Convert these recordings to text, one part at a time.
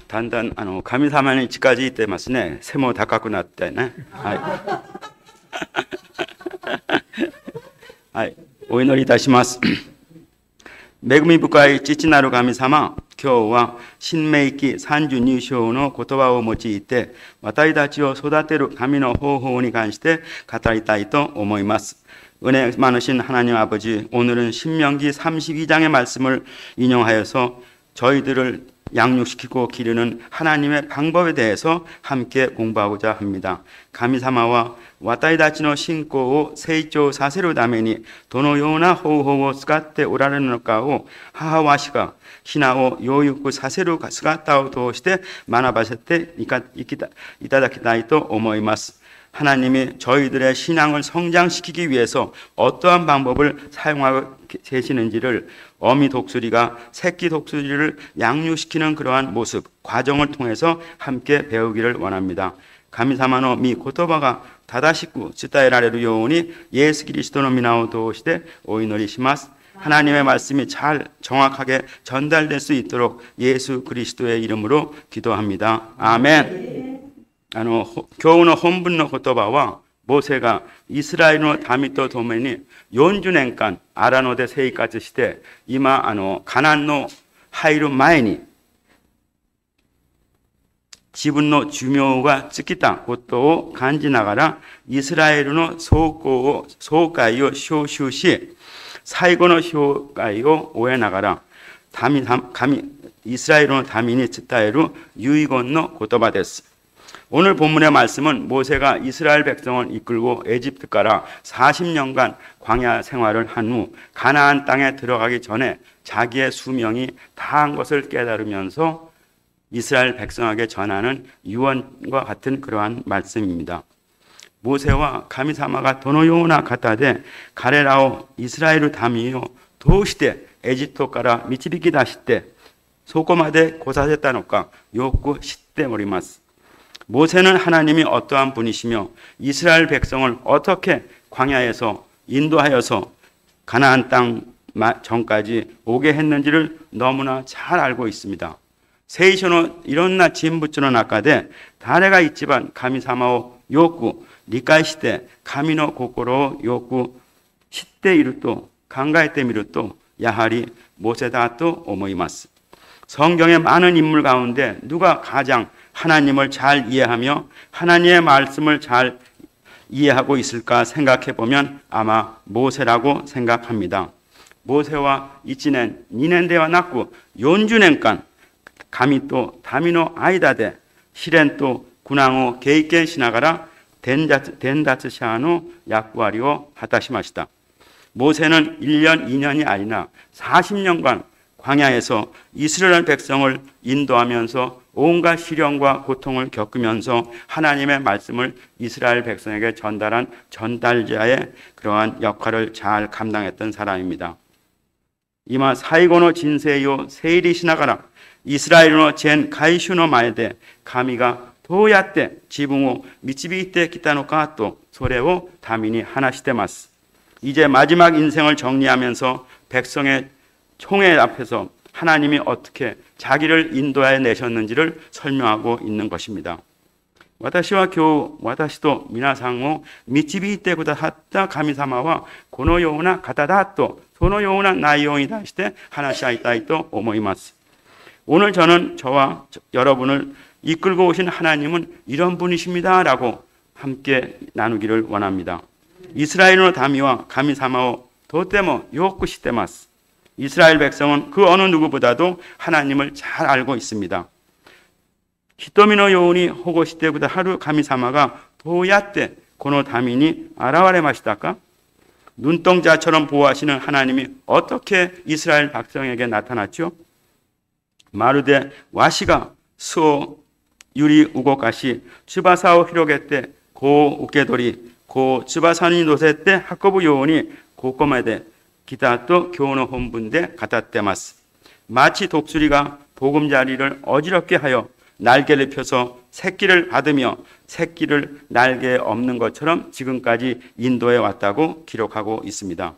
だんだん神様に近づいてますね。背も高くなってね。はい。はい。お祈りいたします。恵み深い父なる神様、今日は新明記32章の言葉を用いて、私たちを育てる神の方法に関して語りたいと思います。은혜 많으신 하나님 아버지, 오늘은 신명기 32장의 말씀을 인용하여서 저희들을 양육시키고 기르는 하나님의 방법에 대해서 함께 공부하고자 합니다. 가미사마와 와타이다치노 신고오 세이조 사세로 다메니 도노요나 호우호우 스가테 오라르노카오 하하와시가 히나오 요유쿠 사세로 스가타오 도시테 마나바세테 이타다키타이토 오모이마스. 하나님이 저희들의 신앙을 성장시키기 위해서 어떠한 방법을 사용하고 계시는지를 어미 독수리가 새끼 독수리를 양육시키는 그러한 모습, 과정을 통해서 함께 배우기를 원합니다. 가미사마노 미 고토바가 다다시쿠 츠타에라레루 요오니 예수 그리스도의 미나오 도시데 오이노리시마스. 하나님의 말씀이 잘 정확하게 전달될 수 있도록 예수 그리스도의 이름으로 기도합니다. 아멘. 今日の本文の言葉は、モーセがイスラエルの民と共に40年間荒野で生活して、今、カナンの入る前に、自分の寿命が尽きたことを感じながら、イスラエルの総会を招集し、最後の総会を終えながら、イスラエルの民に伝える遺言の言葉です。 오늘 본문의 말씀은 모세가 이스라엘 백성을 이끌고 에집트 가라 40년간 광야 생활을 한 후 가나안 땅에 들어가기 전에 자기의 수명이 다한 것을 깨달으면서 이스라엘 백성에게 전하는 유언과 같은 그러한 말씀입니다. 모세와 가미사마가 도노요나 가타데 가레라오 이스라엘 다미요 도시대 에집트 가라 미치비키 다시대 소코마데 고사세타노까 요쿠 시대 모리마스. 모세는 하나님이 어떠한 분이시며 이스라엘 백성을 어떻게 광야에서 인도하여서 가나안 땅 전까지 오게 했는지를 너무나 잘 알고 있습니다. 세이쇼노 이런나 진부츠노 나카데 다레가 있지만 가미사마오 요쿠 리카이시테 가미노 고코로 요쿠 시대 이루또 강가에테 미루또 야하리 모세다 또 오모이마스. 성경의 많은 인물 가운데 누가 가장 하나님을 잘 이해하며 하나님의 말씀을 잘 이해하고 있을까 생각해 보면 아마 모세라고 생각합니다. 모세와 이치넨 니넨데와 낳고 40年間 감히 또 다미노 아이다데 시렌 또 군항오 게이켄 시나가라 덴다츠샤노 야쿠아리오 하타시마시다. 모세는 1년 2년이 아니라 40년간 광야에서 이스라엘 백성을 인도하면서 온갖 시련과 고통을 겪으면서 하나님의 말씀을 이스라엘 백성에게 전달한 전달자의 그러한 역할을 잘 감당했던 사람입니다. 이마 사이고노 진세요 세일이 시나가라 이스라엘노 젠 가이슈노 마에데 가미가 도야때 지붕오 미치비이때 기타노카 또 소레오 다민이 하나시데마스. 이제 마지막 인생을 정리하면서 백성의 총회 앞에서 하나님이 어떻게 자기를 인도해 내셨는지를 설명하고 있는 것입니다. 私は今日、私と皆さんを導いてくださった神様はこのような方だと、そのような内容に対して話し合いたいと思います。 오늘 저는 저와 여러분을 이끌고 오신 하나님은 이런 분이십니다 라고 함께 나누기를 원합니다. 이스라엘의 다미와 가미사마오 도테모 요쿠시테마스. 이스라엘 백성은 그 어느 누구보다도 하나님을 잘 알고 있습니다. 히토미노 요운이 호고시테보다 하루 가미사마가 도야때 고노 다민이 아라와레 마시다까? 눈동자처럼 보호하시는 하나님이 어떻게 이스라엘 백성에게 나타났죠? 마르데 와시가 수오 유리 우고가시 츠바사오 히로게때 고 우케도리 고 츠바사니 노세때 하코부 요운이 고꼬마데 기타또 교훈의 본분대 가다때마스. 마치 독수리가 보금자리를 어지럽게 하여 날개를 펴서 새끼를 받으며 새끼를 날개에 없는 것처럼 지금까지 인도해 왔다고 기록하고 있습니다.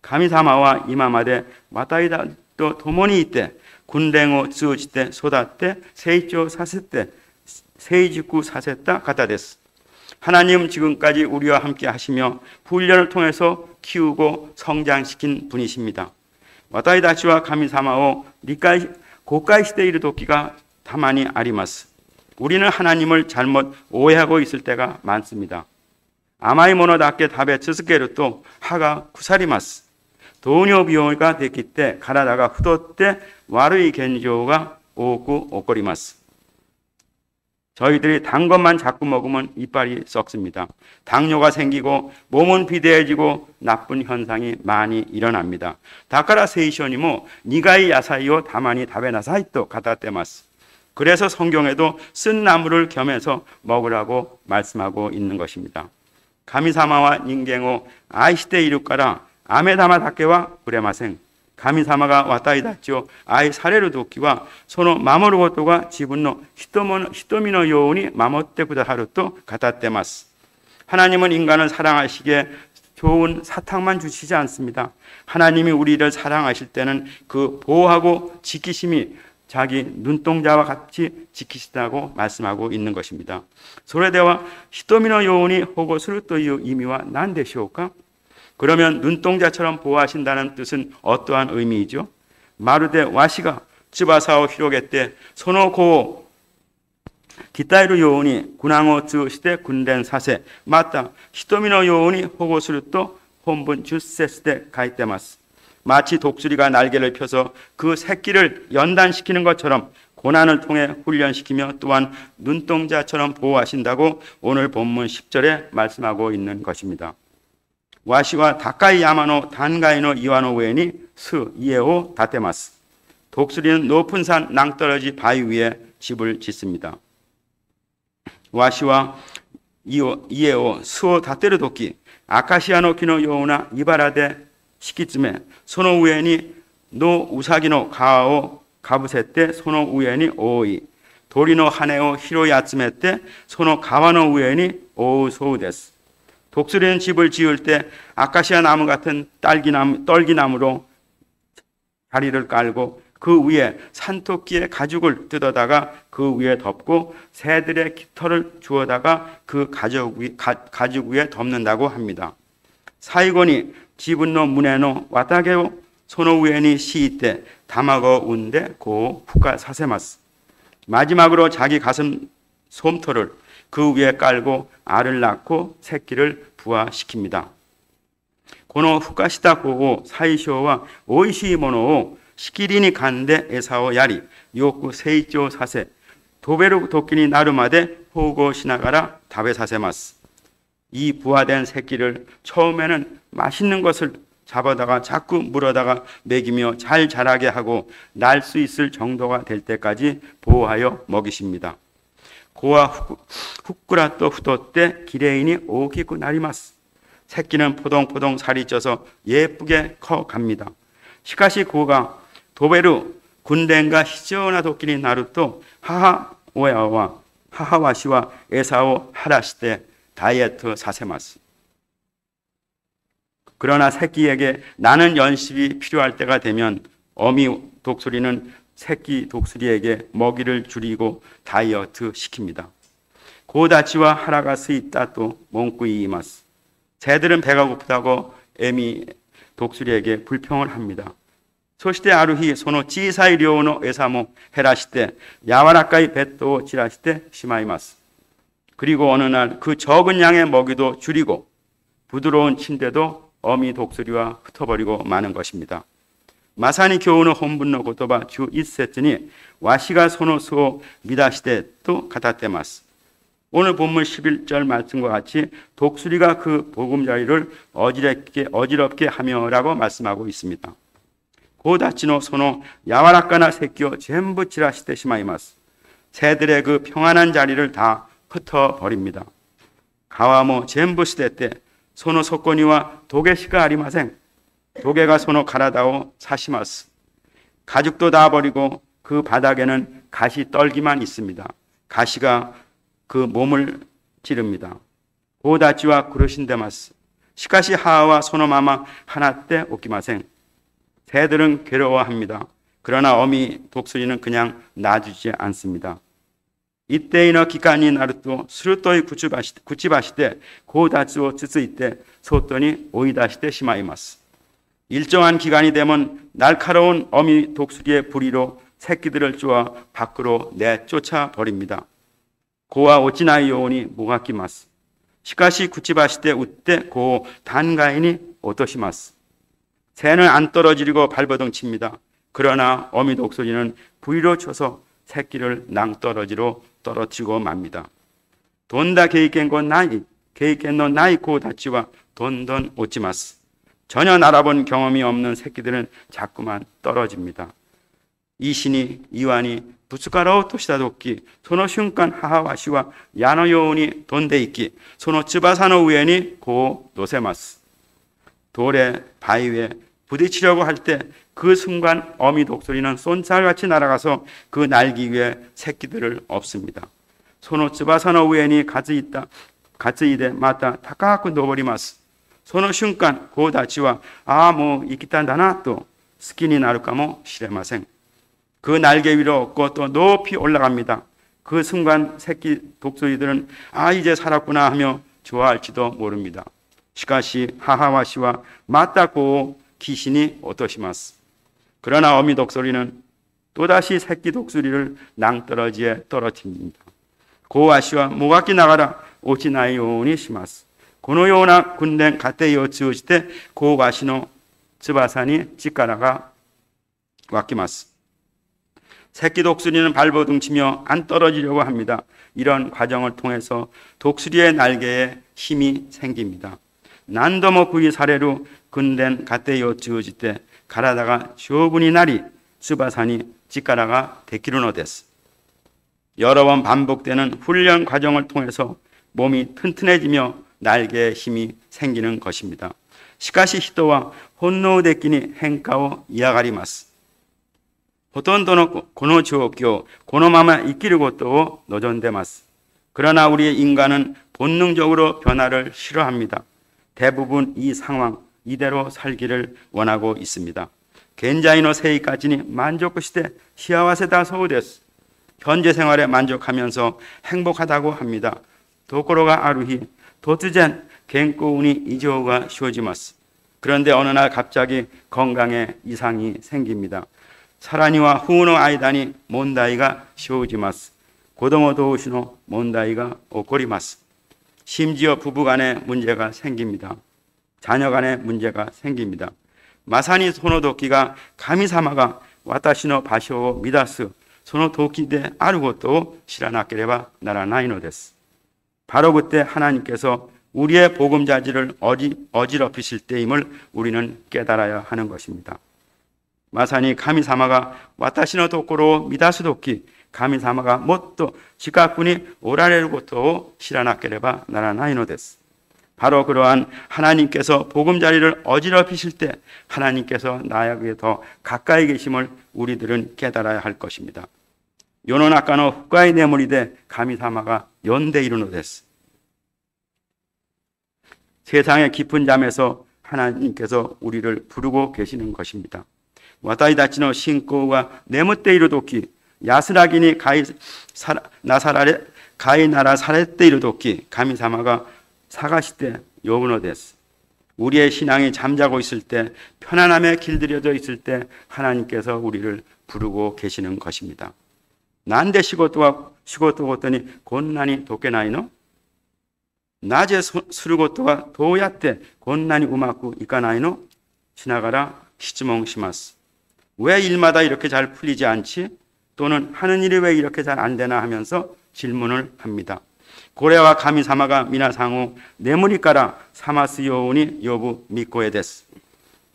가미사마와 이마마데 와타이다 또 도모니 이때 군댕오 쯔우지 때 소다 때 세이조 사세 때 세이지구 사세다 가다 됐어. 하나님 지금까지 우리와 함께 하시며 훈련을 통해서 키우고 성장시킨 분이십니다. 와타이 다치와 가미사마오 니까이 고가이 시대 이르도끼가 다만이 아리마스. 우리는 하나님을 잘못 오해하고 있을 때가 많습니다. 아마이 모노답게 답에 츠스케르 또 하가 구사리마스. 도뇨 비용가 됐기 때 가라다가 후도 때 와르이 겐조가 오고 오거리마스. 저희들이 단 것만 자꾸 먹으면 이빨이 썩습니다. 당뇨가 생기고 몸은 비대해지고 나쁜 현상이 많이 일어납니다. 다카라 세이쇼니모 니가이 야사이오 다만이 다베나사이토 가다테마스. 그래서 성경에도 쓴 나무를 겸해서 먹으라고 말씀하고 있는 것입니다. 가미사마와 닌갱오 아이시테 이루까라 아메다마 다케와 그레마생. 가미사마가 와타이 다치오 아이 사레르 도끼와 소노 마모루 고토가 지분노 히토미노 요운이 마모테 구다하루토 가다테마스. 하나님은 인간을 사랑하시기에 좋은 사탕만 주시지 않습니다. 하나님이 우리를 사랑하실 때는 그 보호하고 지키심이 자기 눈동자와 같이 지키시다고 말씀하고 있는 것입니다. 소레대와 히토미노 요운이 호고 스루토이유 의미와 난데시오까? 그러면 눈동자처럼 보호하신다는 뜻은 어떠한 의미이죠? 마루데 와시가 츠바사오 히로게때 소노고 기타이루 요운이 군항오 쯔시대 군덴 사세 맞다 히토미노 요운이 호고스루또 혼분 주세스대 가이테마스. 마치 독수리가 날개를 펴서 그 새끼를 연단시키는 것처럼 고난을 통해 훈련시키며 또한 눈동자처럼 보호하신다고 오늘 본문 10절에 말씀하고 있는 것입니다. 와시와 다카이 야마노 단가이노 이와노 우에니 스 이에오 다테마스. 독수리는 높은 산 낭떠러지 바위 위에 집을 짓습니다. 와시와 이에오 스오 다테르 도끼 아카시아노 키노 요우나 이바라데 시키쯤에 소노 우에니 노 우사기노 가오 가부세때 소노 우에니 오이 도리노 하네오 히로야츠메 때 소노 가와노 우에니 오우 소우데스. 독수리는 집을 지을 때 아카시아 나무 같은 떨기나무로 자리를 깔고 그 위에 산토끼의 가죽을 뜯어다가 그 위에 덮고 새들의 깃털을 주워다가 그 가죽 위에 덮는다고 합니다. 사이곤이 지분노 문에노 와타게오 소노 우에니 시이때 다마거 운데 고 후가 사세마스. 마지막으로 자기 가슴 솜털을 그 위에 깔고 알을 낳고 새끼를 부화시킵니다. 고노 후카시다 고오 사이쇼와 오이시 모노 시키리니 간데 에사오 야리 요쿠 세이조 사세 도베르 도끼니 나루마데 호고 시나가라 다베 사세마스. 이 부화된 새끼를 처음에는 맛있는 것을 잡아다가 자꾸 물어다가 먹이며 잘 자라게 하고 날 수 있을 정도가 될 때까지 보호하여 먹이십니다. 고와 후쿠라 또 후도 때 기레인이 오기고 나리마스. 새끼는 포동포동 살이 쪄서 예쁘게 커갑니다. 시카시 고가 도베르 군덴가 히조나 도끼니 나루토 하하 오야와 하하와시와 에사오 하라시테 다이어트 사세마스. 그러나 새끼에게 나는 연습이 필요할 때가 되면 어미 독수리는 새끼 독수리에게 먹이를 줄이고 다이어트 시킵니다. 고다치와 하라가 스이따 또 몽꾸이마스. 새들은 배가 고프다고 애미 독수리에게 불평을 합니다. 소시대 아루히 소노 찌사이 료노 에사모 헤라시테 야와라카이 베토 지라시테 시마이마스. 그리고 어느 날 그 적은 양의 먹이도 줄이고 부드러운 침대도 어미 독수리와 흩어버리고 마는 것입니다. 마사니 교우는 혼분노 고토바 주 이세츠니 와시가 소노스오 미다시데 또 가다테마스. 오늘 본문 11절 말씀과 같이 독수리가 그 보금자리를 어지럽게 하며라고 말씀하고 있습니다. 고다치노 소노 야와라카나 새끼오 전부 지라시테 시마이마스. 새들의 그 평안한 자리를 다 흩어버립니다. 가와모 전부 시대 때 소노 소코니와 도게시가 아리마생. 도게가 소노 가라다오 사시마스. 가죽도 다 버리고 그 바닥에는 가시 떨기만 있습니다. 가시가 그 몸을 찌릅니다. 고다치와 구르신데마스. 시카시 하하와 소노마마 하나 때 오키마생. 새들은 괴로워합니다. 그러나 어미 독수리는 그냥 놔주지 않습니다. 이때이너 기간이 나루또 스루토이 구치바시대 고다츠오 쯔쓰이때 소토니 오이다시대 시마이마스. 일정한 기간이 되면 날카로운 어미 독수리의 부리로 새끼들을 쪼아 밖으로 내쫓아 버립니다. 고와 오치나이 요원이 모가키마스. 시카시 구치바시대 우때 고 단가인이 오토시마스. 새는 안 떨어지고 발버둥 칩니다. 그러나 어미 독수리는 부리로 쳐서 새끼를 낭떠러지로 떨어뜨리고 맙니다. 돈다 게이켄고 나이, 게이켄노 나이코 다치와 돈돈 오치마스. 전혀 날아본 경험이 없는 새끼들은 자꾸만 떨어집니다. 이신이 이완이 부츠카라오 토시다도끼 소노 슌칸 하하와시와 야노요운이 돈데이끼 소노 츠바사노 우엔이 고 노세마스. 돌에 바위 위에 부딪히려고 할 때 그 순간 어미 독수리는 쏜살같이 날아가서 그 날기 위에 새끼들을 없습니다. 소노 츠바사노 우엔이 가츠이데 마타 타카쿠 노보리마스. 소노 슌칸 고 다치와 뭐 이키탄다나 또 스키니 나루카모 시레마생. 그 날개 위로 얻고 또 높이 올라갑니다. 그 순간 새끼 독수리들은 이제 살았구나 하며 좋아할지도 모릅니다. 시카시 하하와시와 마타고 기신이 오토시마스. 그러나 어미 독수리는 또다시 새끼 독수리를 낭떠러지에 떨어뜨립니다. 고와시와 모가키 나가라 오치나이 요원이 시마스. 고노요나 군된 가테이오 츠우시테 고와시노 츠바사니 찌까라가 와키마스. 새끼 독수리는 발버둥 치며 안 떨어지려고 합니다. 이런 과정을 통해서 독수리의 날개에 힘이 생깁니다. 난도모 구이 사례로 근된 가테이오 츠우시테 가라다가 쇼분이 나리 츠바사니 찌까라가 데키루노 데스. 여러 번 반복되는 훈련 과정을 통해서 몸이 튼튼해지며 날개에 힘이 생기는 것입니다. 시카시 히토와 혼노우 데키니 henka오 이아가리마스. 호톤도노 고노 조교 고노마마 이끼르 것도 노전데마스. 그러나 우리 인간은 본능적으로 변화를 싫어합니다. 대부분 이 상황 이대로 살기를 원하고 있습니다. 겐자이노 세이까지니 만족시대 시아와세다 소우데스. 현재 생활에 만족하면서 행복하다고 합니다. 도코로가 아루히 도트젠 겐코우니 이조가 쇼지마스. 그런데 어느 날 갑자기 건강에 이상이 생깁니다. 사라니와 후우노 아이다니 몬다이가 쇼지마스. 고도모 도우시노 몬다이가 오코리마스. 심지어 부부간에 문제가 생깁니다. 자녀간에 문제가 생깁니다. 마사니 소노도끼가 가미사마가 와타시노 바쇼 미다스 소노도끼데 아르고또 시라나케레바 나라나이노데스. 바로 그때 하나님께서 우리의 보금자리를 어지럽히실 때임을 우리는 깨달아야 하는 것입니다. 마사니 가미사마가 와타시노 도코로 미다스 도끼 가미사마가 못도 지카쿠니 오라레르고토 시라나케레바 나라나이노데스. 바로 그러한 하나님께서 보금자리를 어지럽히실 때 하나님께서 나에게 더 가까이 계심을 우리들은 깨달아야 할 것입니다. 요노나카노 후카이 네모리데 가미사마가 연대이루노데스. 세상의 깊은 잠에서 하나님께서 우리를 부르고 계시는 것입니다. 와타이다치노 신고와 네무테이루도끼 야스라기니 가이 나라 사레테이루도끼 가미사마가 사가시대 요브노데스. 우리의 신앙이 잠자고 있을 때 편안함에 길들여져 있을 때 하나님께서 우리를 부르고 계시는 것입니다. 난데 시고토가 고더니 곤난이 도깨나이노? 낮에 수르고토가 도야때 곤난이 우마쿠 이까나이노? 지나가라 시즈몽 시마스. 왜 일마다 이렇게 잘 풀리지 않지? 또는 하는 일이 왜 이렇게 잘 안 되나 하면서 질문을 합니다. 고래와 가미사마가 미나상우 네무니까라 사마스 요운이 요부 미코에 데스.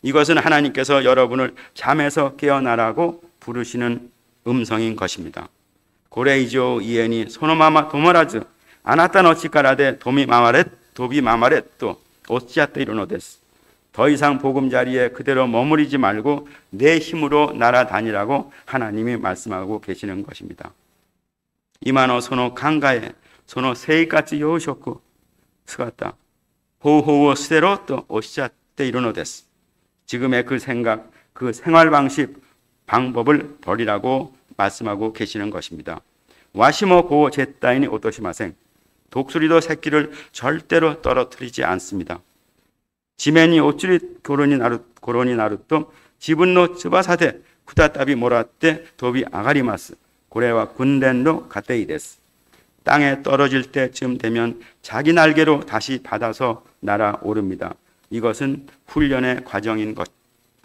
이것은 하나님께서 여러분을 잠에서 깨어나라고 부르시는 음성인 것입니다. 고레이조 이엔이 소노마마 도모라즈 아나타 너치카라데 도비 마마렛 또 오치아테 이루노데스. 더 이상 보금자리에 그대로 머무르지 말고 내 힘으로 날아다니라고 하나님이 말씀하고 계시는 것입니다. 이마노 소노 강가에 소노 세이까지 요쇼쿠 스가타 호우호우 스테로 또 오시자테 이루노데스. 지금의 그 생각, 그 생활 방법을 버리라고 말씀하고 계시는 것입니다. 와시모 고 제따이니 오토시마생. 독수리도 새끼를 절대로 떨어뜨리지 않습니다. 지멘이 오츠리 고로니 나루또 지분노 츠바사데 쿠다타비 모라떼 도비 아가리마스. 고래와 군덴도 가테이 데스. 땅에 떨어질 때쯤 되면 자기 날개로 다시 받아서 날아오릅니다. 이것은 훈련의 과정인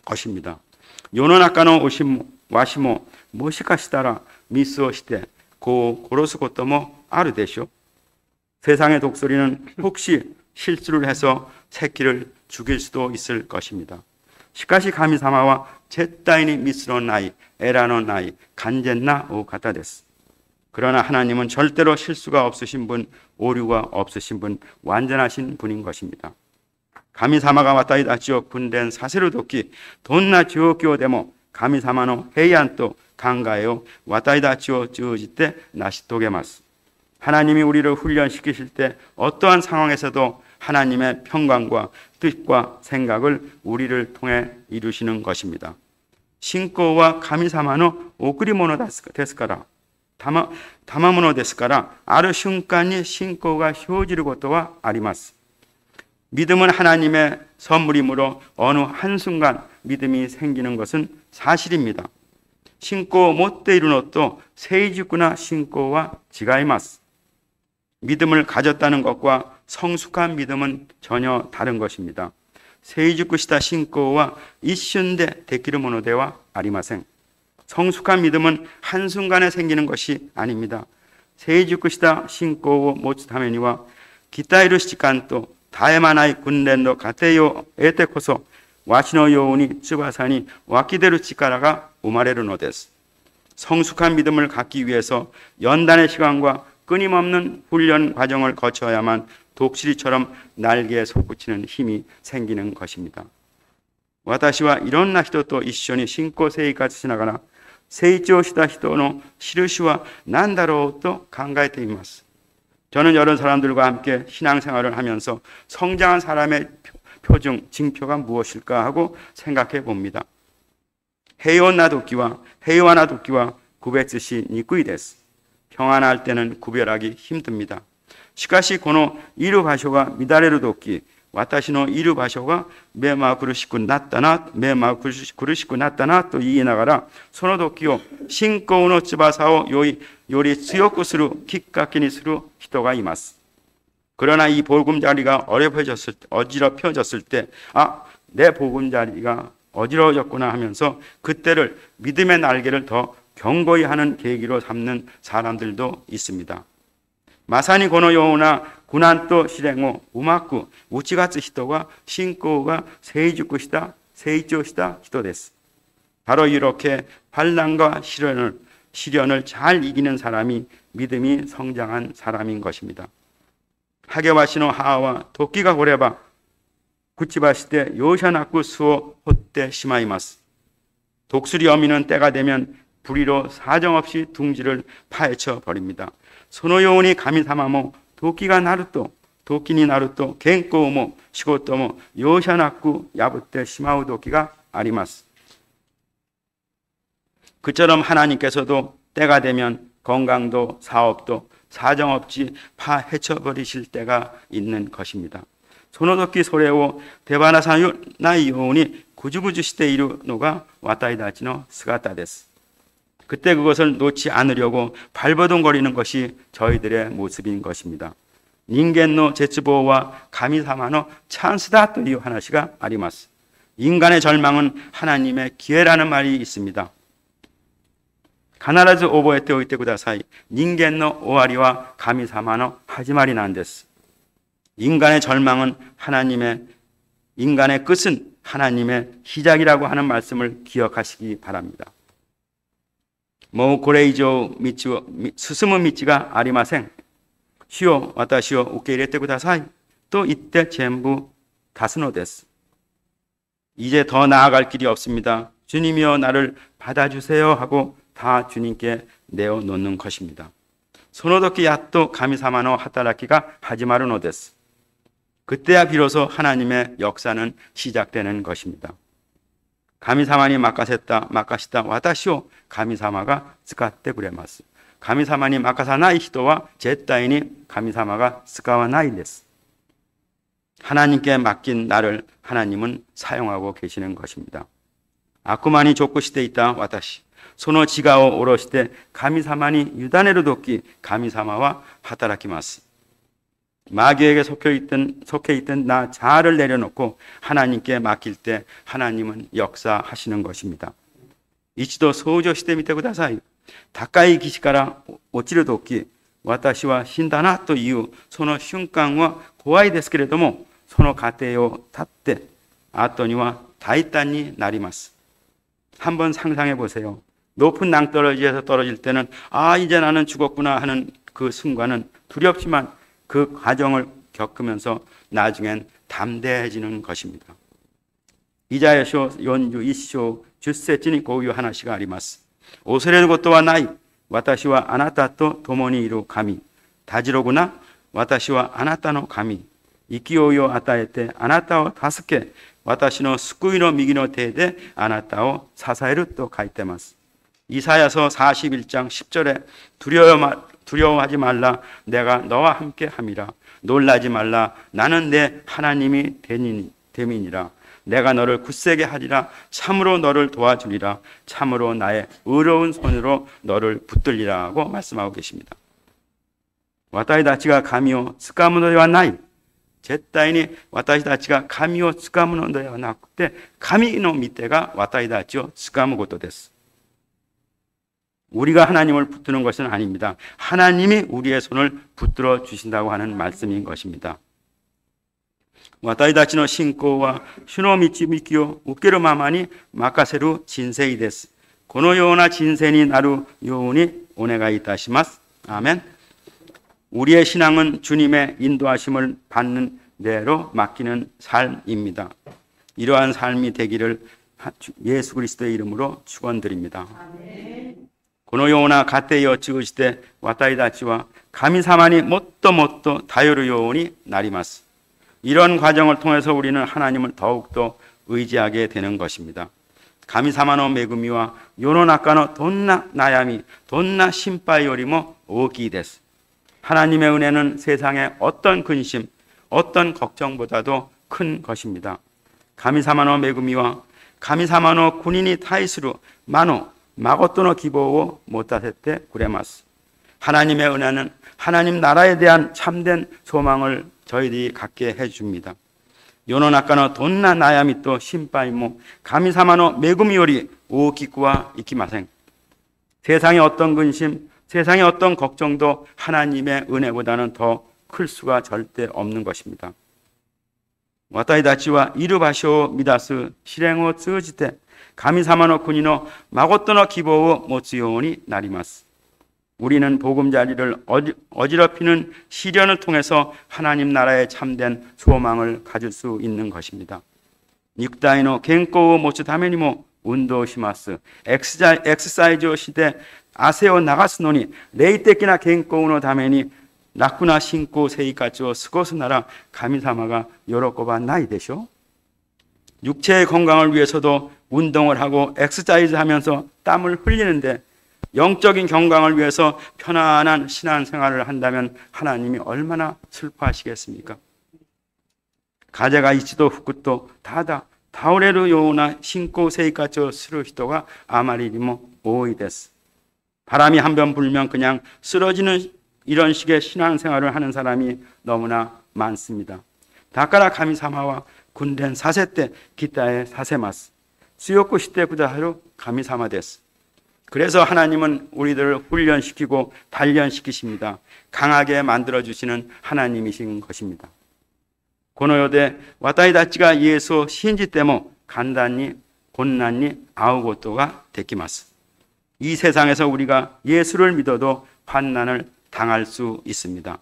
것입니다. 요노나카노 와시모 모시카시다라 미스오시테 고로스 고토모 아르데쇼. 세상의 독수리는 혹시 실수를 해서 새끼를 죽일 수도 있을 것입니다. 시카시 가미사마와 제따이니 미스로 나이 에라노 나이 간젠나 오 가타데스. 그러나 하나님은 절대로 실수가 없으신 분, 오류가 없으신 분, 완전하신 분인 것입니다. 가미사마가 와타이다 지옥 군된 사세로 돕기 돈나 지옥교 데모 가미사마노 헤이안또 강가에요 와타이다 지옥 지으지때 나시토게마스. 하나님이 우리를 훈련시키실 때 어떠한 상황에서도 하나님의 평강과 뜻과 생각을 우리를 통해 이루시는 것입니다. 신고와 가미사마노 오크리모노 데스카라 다마모노 데스카라 아르 순간이 신고가 효지를 것도와 아리마스. 믿음은 하나님의 선물이므로 어느 한순간 믿음이 생기는 것은 사실입니다. 신고 못돼 이루노또 세이주구나 신고와 지가이마스. 믿음을 가졌다는 것과 성숙한 믿음은 전혀 다른 것입니다. 세이주쿠시다 신고와 이슌데 데키르모노데와 아리마생. 성숙한 믿음은 한순간에 생기는 것이 아닙니다. 세이주쿠시다 신고を持つためには鍛える時間と絶え間ない訓練の過程を得てこそわしのように翼に湧き出る力が生まれるのです。 성숙한 믿음을 갖기 위해서 연단의 시간과 끊임없는 훈련 과정을 거쳐야만 독수리처럼 날개에 솟구치는 힘이 생기는 것입니다. 私はいろんな人と一緒に信仰生活しながら成長した人の印は何だろうと考えています. 저는 여러 사람들과 함께 신앙생활을 하면서 성장한 사람의 표징, 징표가 무엇일까 하고 생각해 봅니다. 헤이와나 도끼와 구베츠시 니쿠이 데스. 평안할 때는 구별하기 힘듭니다. 시카시 고노 이루 바쇼가 미다레루 도끼 와타시노 이루 바쇼가 메마 구르시쿠 나타나 또 이해나가라 소노 도끼오 신고노 츠바사오 요리 tsiyokuする きっかけにする 人が 이마스. 그러나 이 보금자리가 어지럽혀졌을 때 내 보금자리가 어지러워졌구나 하면서 그때를 믿음의 날개를 더 경고히 하는 계기로 삼는 사람들도 있습니다. 마사니 고노 요우나 고난또 실행오 우마쿠 우치가츠 히토가 신고가 세이조시다 히토 데스. 바로 이렇게 환난과 시련을 잘 이기는 사람이 믿음이 성장한 사람인 것입니다. 하게와시노 하와 도끼가 고래바 구치바시대 요샤나쿠 수오 호떼 시마이마스. 독수리 어미는 때가 되면 불의로 사정없이 둥지를 파헤쳐 버립니다. 소노요운이 가미사마모 도끼니 나루또 겐코모 시고토모 요샤나쿠 야부떼 시마우 도끼가 아리마스. 그처럼 하나님께서도 때가 되면 건강도 사업도 사정없이 파헤쳐버리실 때가 있는 것입니다. 소노도끼 소레오 데바나사나이 요운이 구주구주 시대 이루노가 와타이다치노 스가타 데스. 그때 그것을 놓지 않으려고 발버둥거리는 것이 저희들의 모습인 것입니다. 닌겐노 제츠보와 가미사마노 찬스다 또 이 하나시가 아리마스. 인간의 절망은 하나님의 기회라는 말이 있습니다. 가나라즈 오보에테 오이테 구다사이 닌겐노 오아리와 가미사마노 하지마리 난데스. 인간의 절망은 인간의 끝은 하나님의 시작이라고 하는 말씀을 기억하시기 바랍니다. 뭐 고레이조 스스문 미치가 아리마생. 시오 와타시오 우케이레테 구다사이. 또 이때 전부 다스노 데스. 이제 더 나아갈 길이 없습니다. 주님이여 나를 받아주세요 하고 다 주님께 내어놓는 것입니다. 소노도끼 야또 가미사마노 하타라키가 하지마루 노데스. 그때야 비로소 하나님의 역사는 시작되는 것입니다. 神様に任せた私を神様が使ってくれます。神様に任さない人は絶対に神様が使わないです。하나님께 맡긴 나를 하나님은 사용하고 계시는 것입니다.悪魔に属していた私、その自我を下ろして神様に委ねるとき、神様は働きます。 마귀에게 속해 있던 나 자아를 내려놓고 하나님께 맡길 때 하나님은 역사하시는 것입니다. 이치도 소조してみてください。高い岸から落ちるとき、私は死んだなというその瞬間は怖いですけれども、その過程を経って後には大胆になります。 한번 상상해 보세요. 높은 낭떠러지에서 떨어질 때는 이제 나는 죽었구나 하는 그 순간은 두렵지만 그 과정을 겪으면서 나중엔 담대해지는 것입니다. 이자야서 41章10節にこういう話があります。恐れることはない。私はあなたと共にいる神。たじろぐな。私はあなたの神。勢いを与えてあなたを助け、私の救いの右の手であなたを支えると書いてます。 이사야서 41장 10절에 두려워하지 말라. 내가 너와 함께 함이라. 놀라지 말라. 나는 내 하나님이 됨이니라. 내가 너를 굳세게 하리라. 참으로 너를 도와주리라. 참으로 나의 의로운 손으로 너를 붙들리라고 말씀하고 계십니다. 私たちが神をつかむのではない。絶対に私たちが神をつかむのではなくて、神の御手が私たちをつかむことです。 우리가 하나님을 붙드는 것은 아닙니다. 하나님이 우리의 손을 붙들어 주신다고 하는 말씀인 것입니다. 私たちの信仰は主の導きを受けるままに任せる人生です。このような人生になるようにお願いいたします。 아멘. 우리의 신앙은 주님의 인도하심을 받는 대로 맡기는 삶입니다. 이러한 삶이 되기를 예수 그리스도의 이름으로 축원드립니다. このような家庭を通じて私たちは神様にもっともっと頼るようになります。 이런 과정을 통해서 우리는 하나님을 더욱더 의지하게 되는 것입니다. 神様の恵みは世の中のどんな悩み、どんな心配よりも大きいです。 하나님의 은혜는 세상의 어떤 근심, 어떤 걱정보다도 큰 것입니다. 神様の恵みは神様の国に対する魔の誠の希望を持たせてくれます。 하나님의 은혜는 하나님 나라에 대한 참된 소망을 저희들이 갖게 해줍니다. 世の中のどんな悩みと心配も神様の恵みより大きくはいきません。 세상의 어떤 근심, 세상의 어떤 걱정도 하나님의 은혜보다는 더 클 수가 절대 없는 것입니다. 私たちはいる場所を乱す試練を通じて神様の国の誠の希望を持つようになります。 우리는 보금자리를 어지럽히는 시련을 통해서 하나님 나라의 참된 소망을 가질 수 있는 것입니다. 肉体の健康を持つためにも運動します。エクササイズをして汗を流すのに霊的な健康のために楽な信仰生活を過ごすなら神様が喜ばないでしょう。 육체의 건강을 위해서도 운동을 하고 엑서사이즈 하면서 땀을 흘리는데 영적인 건강을 위해서 편안한 신앙생활을 한다면 하나님이 얼마나 슬퍼하시겠습니까? 風が一度吹くとただ倒れるような信仰生活をする人があまりにも多いです。 바람이 한 번 불면 그냥 쓰러지는 이런 식의 신앙생활을 하는 사람이 너무나 많습니다. だから神様は訓練させて鍛えさせます。強くしてくださる神様です。 그래서 하나님은 우리들을 훈련시키고 단련시키십니다. 강하게 만들어주시는 하나님이신 것입니다. この世で私たちがイエスを信じても簡単に困難に遭うことができます。 이 세상에서 우리가 예수를 믿어도 환난을 당할 수 있습니다.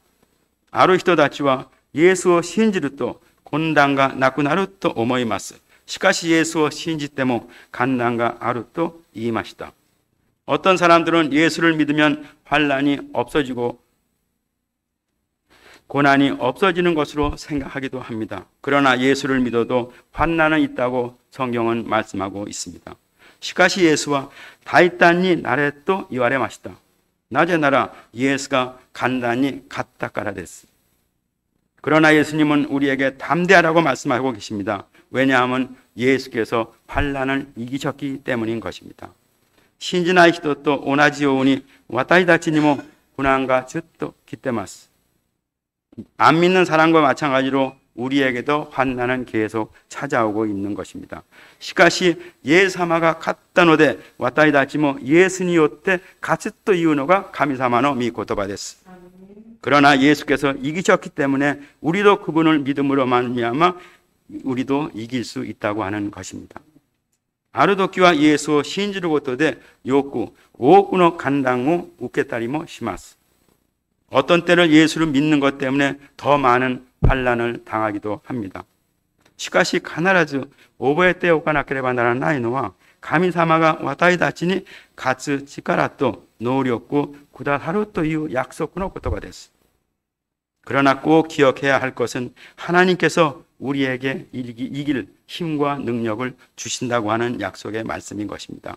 ある人たちはイエスを信じると困難がなくなると思います。しかしイエスを信じても困難があると言いました。 어떤 사람들은 예수를 믿으면 환난이 없어지고 고난이 없어지는 것으로 생각하기도 합니다. 그러나 예수를 믿어도 환난은 있다고 성경은 말씀하고 있습니다. 시카시 예수와 다이단니 나레또 이와레 마시다. 나제 나라 예수가 간단히 갔다 가라 됐어. 그러나 예수님은 우리에게 담대하라고 말씀하고 계십니다. 왜냐하면 예수께서 환난을 이기셨기 때문인 것입니다. 신지나이 히토또 오나지요우니 와타이다치니모 고난과 즈또 기때마스. 안 믿는 사람과 마찬가지로 우리에게도 환난은 계속 찾아오고 있는 것입니다. 시카시 예사마가 갔다노데 와타이다치모 예수니요때 가츠또 이유노가 가미사마노 미고토바 데스. 그러나 예수께서 이기셨기 때문에 우리도 그분을 믿음으로 말미암아 우리도 이길 수 있다고 하는 것입니다. 아르도키와 예수 신지를 고토데 요구 오쿠노 간당무 우케타리모 시마스. 어떤 때를 예수를 믿는 것 때문에 더 많은 환난을 당하기도 합니다. 시카시 가나라즈 오보에 때오가 나케레바 나라는 나이노와 가미사마가 와타이다치니 가츠 치카라또 노력고 구다하루또 이후 약속구노 고토가 됐어. 그러나 꼭 기억해야 할 것은 하나님께서 우리에게 이길 힘과 능력을 주신다고 하는 약속의 말씀인 것입니다.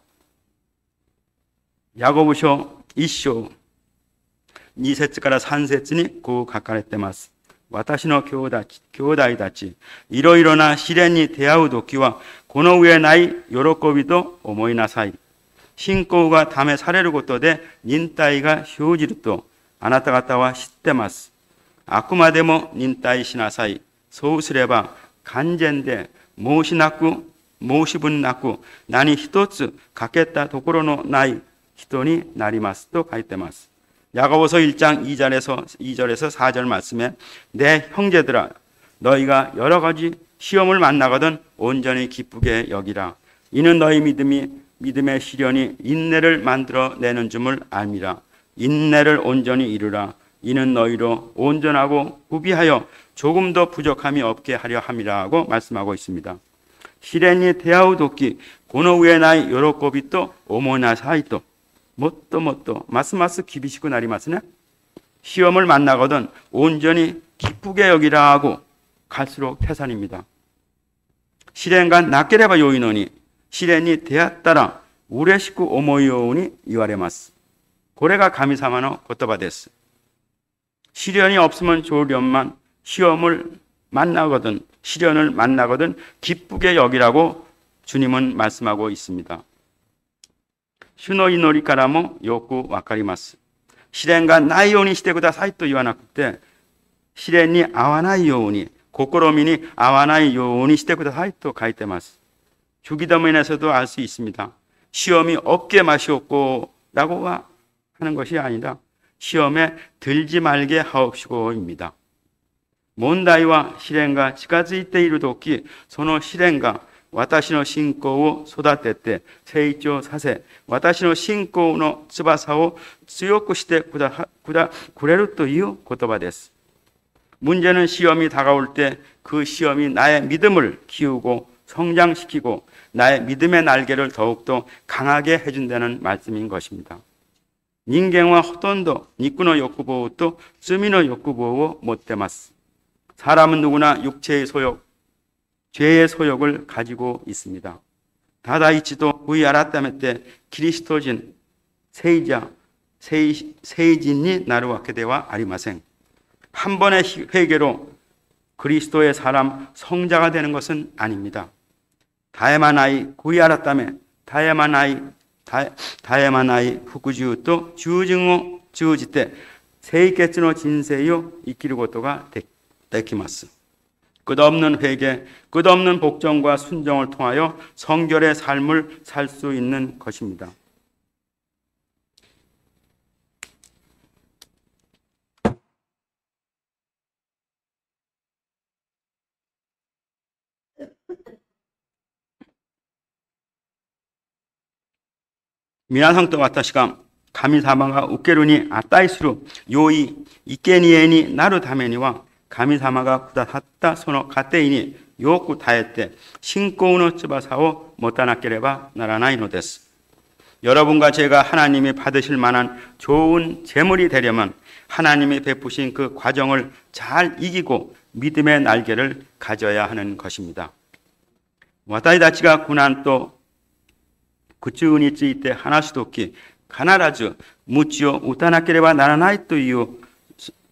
야고보서 1章 2節から3節にこう書かれています。私の兄弟たち、いろいろな試練に出会うときは、この上ない喜びと思いなさい。信仰が試されることで忍耐が生じるとあなた方は知ってます。あくまでも忍耐しなさい。そうすれば完全で申し分なく何一つ欠けたところのない人になりますと書いてます。야고보서 1장 2절에서 4절 말씀에 내 형제들아 너희가 여러 가지 시험을 만나거든 온전히 기쁘게 여기라. 이는 너희 믿음의 시련이 인내를 만들어내는 줄을 알미라. 인내를 온전히 이루라. 이는 너희로 온전하고 구비하여 조금 더 부족함이 없게 하려 함이라고 말씀하고 있습니다. 시련이 대하우 도끼 고노 우에 나이 요로코비 또 오모나 사이 또もっと 마스마스 기비시고 나리마스네. 시험을 만나거든 온전히 기쁘게 여기라 하고 갈수록 태산입니다. 시련과 낫게레바 요인오니 시련이 되었다라 우레시쿠 오모이오우니 이와레마스. 고래가 가미사마노 고토바 데스. 시련이 없으면 좋으련만 시련을 만나거든 기쁘게 여기라고 주님은 말씀하고 있습니다. 슈노이노리からも よくわかります。試練がないようにしてくださいと言わなくて、試練に合わないように、試みに合わないようにしてくださいと書いてます。주기도문에서도 알 수 있습니다. 시험이 없게 마시옵고라고 하는 것이 아니라 시험에 들지 말게 하옵시고입니다. 몬다이와 시련과 近づいているとき、その試練が私の信仰を育てて成長させ、私の信仰の翼を強くしてくれるという言葉です。문제는 시험이 다가올 때 그 시험이 나의 믿음을 키우고 성장시키고 나의 믿음의 날개를 더욱더 강하게 해준다는 말씀인 것입니다. 인간은 ほとんど肉の欲望と罪の欲望を持っています。 사람은 누구나 육체의 소욕, 죄의 소욕을 가지고 있습니다. 다다이치도 구이 알았다며 때 그리스도진 세이진이 나루와케 되와 아리마생. 한 번의 회개로 그리스도의 사람 성자가 되는 것은 아닙니다. 다에마나이 구이 알았다며 다에마나이 후쿠지우또 주증오 주지때 세이케츠노 진세요 이키르 고토가 되키마스. 끝없는 회개, 끝없는 복종과 순종을 통하여 성결의 삶을 살 수 있는 것입니다. 미나성도 와타시가 가미사마가 우케루니 아따이스루 요이 이케니에니 나루 다메니와 가미사마가 구다하tta 소노 가테이니 요쿠 다에때 신고우노 츠바사오 못하나케레바 나라나이 노데스. 여러분과 제가 하나님이 받으실 만한 좋은 재물이 되려면 하나님이 베푸신 그 과정을 잘 이기고 믿음의 날개를 가져야 하는 것입니다. 와타이다치가 고난 또 구추について話すとき、必ず無知を打たなければならないという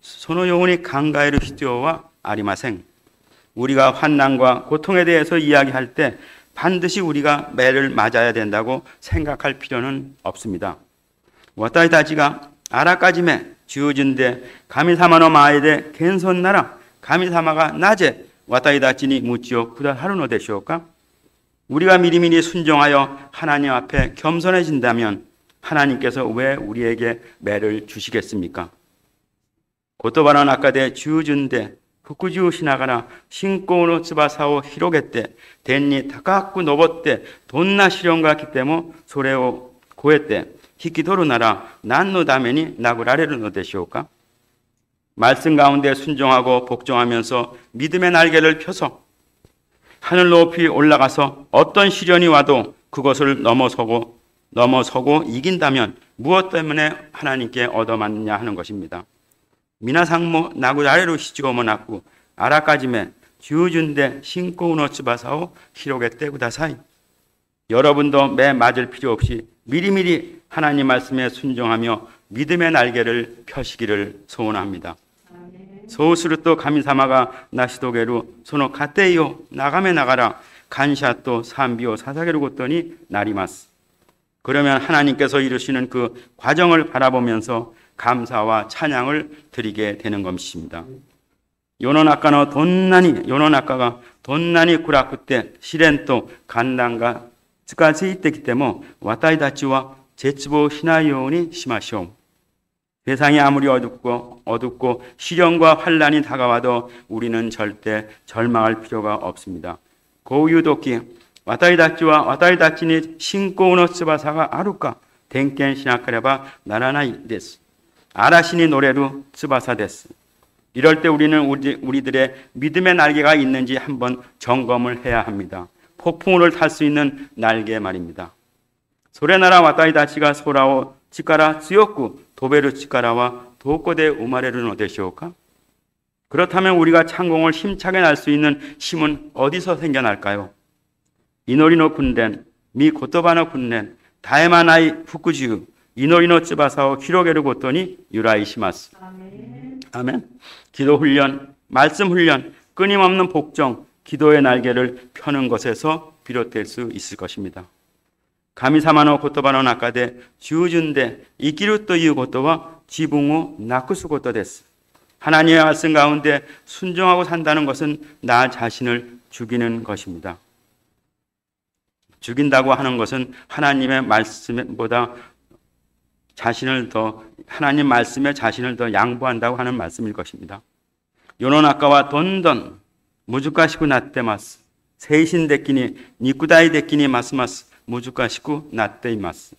そのように考える必要はありません。 우리가 환난과 고통에 대해서 이야기할 때 반드시 우리가 매를 맞아야 된다고 생각할 필요는 없습니다. 私たちがあらかじめ従順で神様の前で謙遜なら神様がなぜ私たちに鞭を下さるのでしょうか? 우리가 미리미리 순종하여 하나님 앞에 겸손해진다면 하나님께서 왜 우리에게 매를 주시겠습니까? 言葉の中で従順で服従しながら信仰の翼を広げて天に高く登ってどんな試練が来てもそれを超えて引き取るなら何のために殴られるのでしょうか? 말씀 가운데 순종하고 복종하면서 믿음의 날개를 펴서 하늘 높이 올라가서 어떤 시련이 와도 그것을 넘어서고 이긴다면 무엇 때문에 하나님께 얻어맞느냐 하는 것입니다. 皆さんも殴られる必要もなく、あらかじめ従順で信仰の翼を広げてください。 여러분도 매 맞을 필요 없이 미리미리 하나님 말씀에 순종하며 믿음의 날개를 펴시기를 소원합니다. そうすると神様が成し遂げるその過程を眺めながら感謝と賛美を捧げることになります。 그러면 하나님께서 이루시는 그 과정을 바라보면서 감사와 찬양을 드리게 되는 것입니다. 世の中がどんなに暗くて試練と患難が近づいてきても私たちは絶望しないようにしましょう。 세상이 아무리 어둡고 시련과 환난이 다가와도 우리는 절대 절망할 필요가 없습니다. こういう時、私たちに信仰の翼があるか点検しなければならないです。 아라신이 노래로 츠바사 데스. 이럴 때 우리는 우리들의 믿음의 날개가 있는지 한번 점검을 해야 합니다. 폭풍우를 탈 수 있는 날개 말입니다. 소레나라 와타이다치가 소라오 치카라 츠요쿠 도베르 치카라와 도코데 우마레르 노데시오까? 그렇다면 우리가 창공을 힘차게 날 수 있는 힘은 어디서 생겨날까요? 이노리노 군덴, 미 고토바노 군덴, 다에마나이 후쿠지우, 이노리노 츠바사오 기로게르 고토니 유라이 시마스. 아멘. 기도 훈련, 말씀 훈련, 끊임없는 복종, 기도의 날개를 펴는 것에서 비롯될 수 있을 것입니다. 가미사마노 고토바노 나카데 주준데 이기루 또 いう 고토와 지붕우 나쿠스 고토 데스. 하나님의 말씀 가운데 순종하고 산다는 것은 나 자신을 죽이는 것입니다. 죽인다고 하는 것은 하나님의 말씀보다 하나님 말씀에 자신을 더 양보한다고 하는 말씀일 것입니다. 요노나카와 돈돈 무주가시고 나떼마스 세이신 데끼니 니쿠다이 데끼니 마스마스 무주가시고 나떼이마스.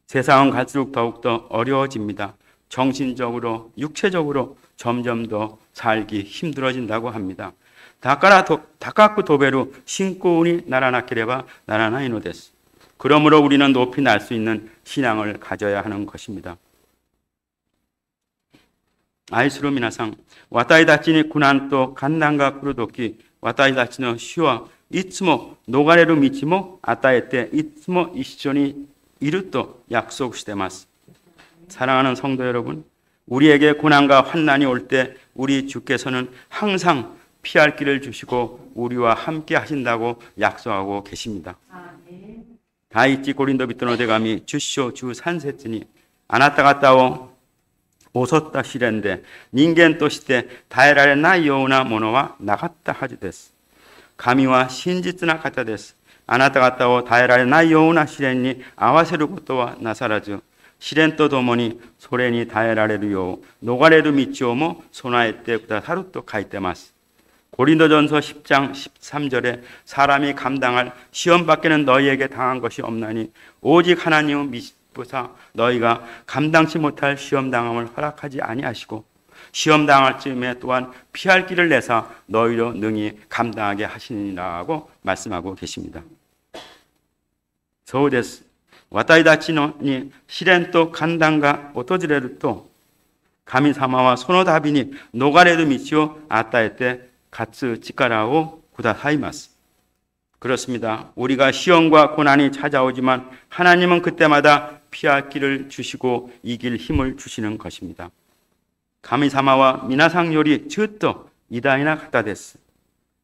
세상은 갈수록 더욱더 어려워집니다. 정신적으로 육체적으로 점점 더 살기 힘들어진다고 합니다. 다카쿠 도베루 신고운이 나라나케레바 나라나이노 데스. 그러므로 우리는 높이 날 수 있는 신앙을 가져야 하는 것입니다. 아이스로 미나상, 와타이 다치니 고난 또 간난가 쿠르도키, 와타이 다치노 시와 이츠모 노가레루 미치모 아타에테 이츠모 이시존이 이루또 약속시데마스. 사랑하는 성도 여러분, 우리에게 고난과 환난이 올 때 우리 주께서는 항상 피할 길을 주시고 우리와 함께 하신다고 약속하고 계십니다. 다이치 고린도 비토노 데가미 주쇼 주 산세츠니 아나타가 따오 오섰다 시렌데 닌겐として耐えられないようなものはなかったはずです。神は真実な方です。あなた方を耐えられないような試練に合わせることはなさらず、試練とともにそれに耐えられるよう逃れる道をも備えてくださると書いてます。 고린도전서 10장 13절에 사람이 감당할 시험 밖에는 너희에게 당한 것이 없나니 오직 하나님은 미쁘사 너희가 감당치 못할 시험 당함을 허락하지 아니하시고 시험 당할 즈음에 또한 피할 길을 내사 너희로 능히 감당하게 하시니라고 말씀하고 계십니다. そうです。私たちのに試練と寒暖が訪れると、神様はその度に逃れる道を与えて勝つ力をくださいます。그렇습니다. 우리가 시험과 고난이 찾아오지만 하나님은 그때마다 피할 길을 주시고 이길 힘을 주시는 것입니다. 神様は皆さんよりずっと偉大な方です。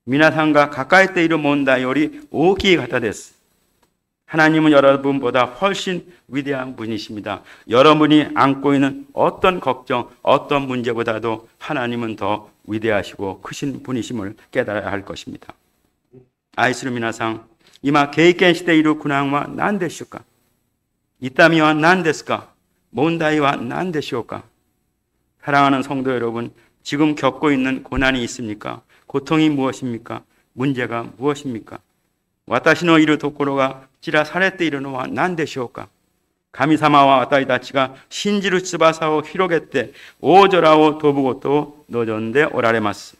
皆さんが抱えている問題より大きい方です。 하나님은 여러분보다 훨씬 위대한 분이십니다. 여러분이 안고 있는 어떤 걱정, 어떤 문제보다도 하나님은 더 위대하시고 크신 분이심을 깨달아야 할 것입니다. 愛する皆さん、今経験している苦難は何でしょうか？痛みは何ですか？問題は何でしょうか？ 사랑하는 성도 여러분, 지금 겪고 있는 고난이 있습니까? 고통이 무엇입니까? 문제가 무엇입니까? 私のいるところが散らされているのは何でしょうか？神様は私たちが信じる翼を広げて大空を飛ぶことを望んでおられます。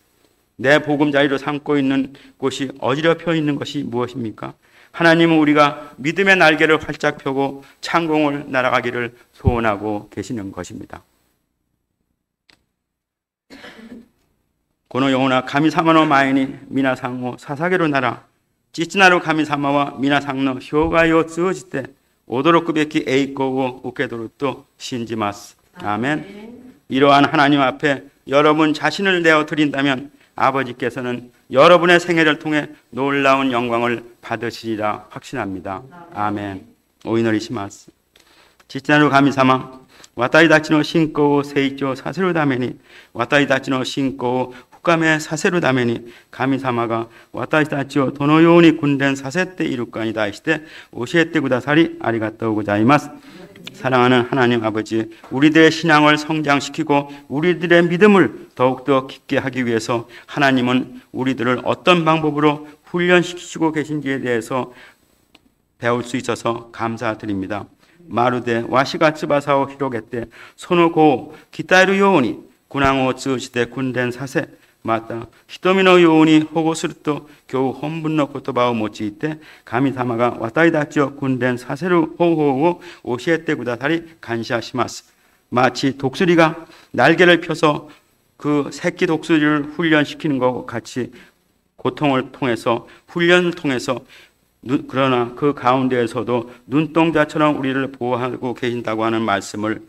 내 보금자리로 삼고 있는 곳이 어지럽혀 있는 것이 무엇입니까? 하나님은 우리가 믿음의 날개를 활짝 펴고 창공을 날아가기를 소원하고 계시는 것입니다. このような神様の前に皆さんを捧げるなら、父なる神様は皆さんの生涯を通じて驚くべき栄光を受け取ると信じます。아멘. 이러한 하나님 앞에 여러분 자신을 내어 드린다면 아버지께서는 여러분의 생애를 통해 놀라운 영광을 받으시리라 확신합니다. 아멘. お祈りします。父なる神様、私たちの信仰を成長させるために、私たちの信仰を深めさせるために、神様が私たちをどのように訓練させているかに対して教えてくださりありがとうございます。 사랑하는 하나님 아버지, 우리들의 신앙을 성장시키고 우리들의 믿음을 더욱더 깊게 하기 위해서 하나님은 우리들을 어떤 방법으로 훈련시키시고 계신지에 대해서 배울 수 있어서 감사드립니다. 마루데 와시가 츠바사오 히로게테 소노고 기타이루 요오니 군항오 츠시대 군된 사세また瞳のように保護すると今日本文の言葉を用いて神様が私たちを訓練させる方法を教えてくださり感謝します。 마치 독수리가 날개를 펴서 그 새끼 독수리를 훈련시키는 것과 같이 고통을 통해서 훈련을 통해서 그러나 그 가운데에서도 눈동자처럼 우리를 보호하고 계신다고 하는 말씀을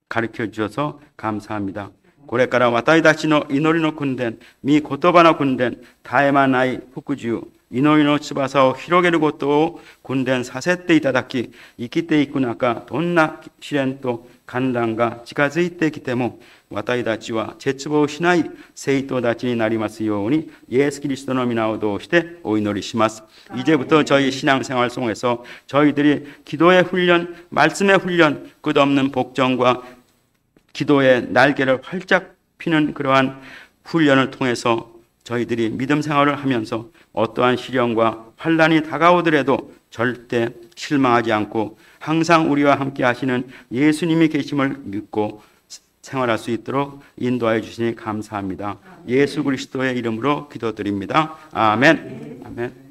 가르쳐 주셔서 감사합니다. これから私たちの祈りの訓練、御言葉の訓練、絶え間ない服従、祈りの翼を広げることを訓練させていただき、生きていく中、どんな試練と患難が近づいてきても、私たちは絶望しない生徒たちになりますように예수 그리스도의皆を通してお祈りします. 이제부터 저희 신앙생활 속에서 저희들이 기도의 훈련, 말씀의 훈련, 끝없는 복종과 기도의 날개를 활짝 피는 그러한 훈련을 통해서 저희들이 믿음 생활을 하면서 어떠한 시련과 환난이 다가오더라도 절대 실망하지 않고 항상 우리와 함께 하시는 예수님이 계심을 믿고 생활할 수 있도록 인도하여 주시니 감사합니다. 예수 그리스도의 이름으로 기도드립니다. 아멘. 아멘.